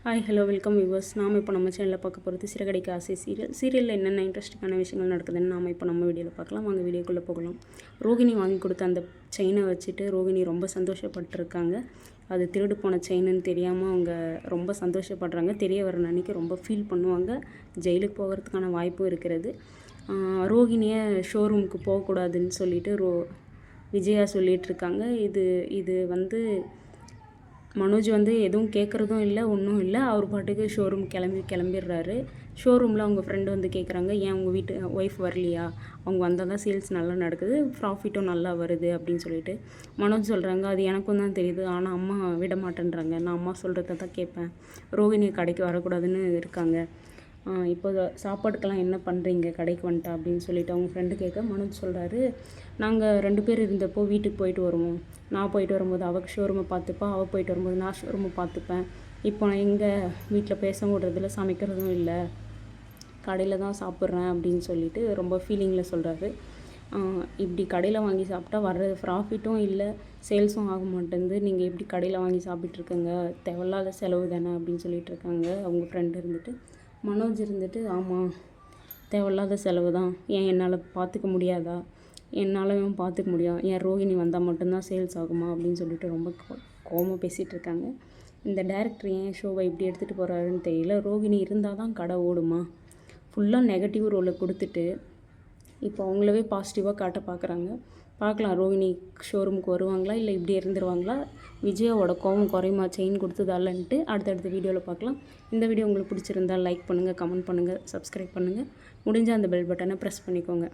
Hi hello welcome viewers. நாம் இப்போ நம்ம சேனலில் பார்க்க போகிறது சிறகடிக்க ஆசை சீரியலில் என்னென்ன இன்ட்ரெஸ்டிங்கான விஷயங்கள் நடக்குதுன்னு நாம் இப்போ நம்ம வீடியோவில் பார்க்கலாம். வாங்க வீடியோக்குள்ளே போகலாம். ரோகிணி வாங்கி கொடுத்த அந்த செயினை வச்சுட்டு ரோகிணி ரொம்ப சந்தோஷப்பட்டுருக்காங்க. அது திருடு போன செயின்னு தெரியாமல் அவங்க ரொம்ப சந்தோஷப்படுறாங்க. தெரிய வர அன்றைக்கி ரொம்ப ஃபீல் பண்ணுவாங்க. ஜெயிலுக்கு போகிறதுக்கான வாய்ப்பும் இருக்கிறது. ரோகிணியை ஷோரூமுக்கு போகக்கூடாதுன்னு சொல்லிட்டு விஜயா சொல்லிகிட்ருக்காங்க. இது மனோஜ் எதுவும் கேட்குறதும் இல்லை, ஒன்றும் இல்லை. அவர் பாட்டுக்கு ஷோரூம் கிளம்பிடுறாரு. ஷோரூமில் அவங்க ஃப்ரெண்டு கேட்குறாங்க, ஏன் உங்கள் வீட்டு ஒய்ஃப் வரலையா? அவங்க வந்தால் தான் சேல்ஸ் நல்லா நடக்குது, ப்ராஃபிட்டும் நல்லா வருது அப்படின்னு சொல்லிட்டு மனோஜ் சொல்கிறாங்க. அது எனக்கும் தான் தெரியுது, ஆனால் அம்மா விட மாட்டேன்றாங்க. நான் அம்மா சொல்கிறத தான் கேட்பேன். ரோகிணி கடைக்கு வரக்கூடாதுன்னு இருக்காங்க. இப்போ சாப்பாட்டுக்கெல்லாம் என்ன பண்ணுறீங்க கடைக்கு வந்துட்டா அப்படின்னு சொல்லிட்டு அவங்க ஃப்ரெண்டு கேட்க மனோஜ் சொல்கிறாரு, நாங்கள் 2 பேர் இருந்தப்போ வீட்டுக்கு போயிட்டு வருவோம். நான் போயிட்டு வரும்போது அவள் ஷோரூமை பார்த்துப்பா, அவள் போயிட்டு வரும்போது நான் ஷோரூமை பார்த்துப்பேன். இப்போ நான் எங்கே வீட்டில் பேச விடுறதில்ல, சமைக்கிறதும் இல்லை, கடையில் தான் சாப்பிட்றேன் அப்படின்னு சொல்லிட்டு ரொம்ப ஃபீலிங்கில் சொல்கிறாரு. இப்படி கடையில் வாங்கி சாப்பிட்டா வர்ற ப்ராஃபிட்டும் இல்லை, சேல்ஸும் ஆக மாட்டேங்குது. நீங்கள் எப்படி கடையில் வாங்கி சாப்பிட்டுருக்கங்க, தேவையில்லாத செலவு தானே அப்படின்னு சொல்லிட்டு இருக்காங்க அவங்க ஃப்ரெண்டு இருந்துட்டு. மனோஜ் ஆமாம், தேவையில்லாத செலவு தான், ஏன் என்னால் பார்த்துக்க முடியாதா? என்னாலும் பார்த்துக்க முடியும், ஏன் ரோகிணி வந்தால் மட்டும்தான் சேல்ஸ் ஆகுமா அப்படின்னு சொல்லிட்டு ரொம்ப கோவமாக பேசிகிட்டு இருக்காங்க. இந்த டைரக்டர் ஏன் ஷோவை இப்படி எடுத்துகிட்டு போகிறாருன்னு தெரியல. ரோகிணி இருந்தால் தான் கடை ஓடுமா? ஃபுல்லாக நெகட்டிவ் ரோலை கொடுத்துட்டு இப்போ அவங்களவே பாசிட்டிவாக காட்ட பார்க்குறாங்க. பார்க்கலாம் ரோகிணி ஷோரூமுக்கு வருவாங்களா, இல்லை இப்படி இருந்துருவாங்களா? விஜயாவோட கோவம் குறையுமா செயின் கொடுத்ததாலன்ட்டு அடுத்தடுத்த வீடியோவில் பார்க்கலாம். இந்த வீடியோ உங்களுக்கு பிடிச்சிருந்தால் லைக் பண்ணுங்கள், கமெண்ட் பண்ணுங்கள், சப்ஸ்கிரைப் பண்ணுங்கள். முடிஞ்சால் அந்த பெல் பட்டனை ப்ரெஸ் பண்ணிக்கோங்க.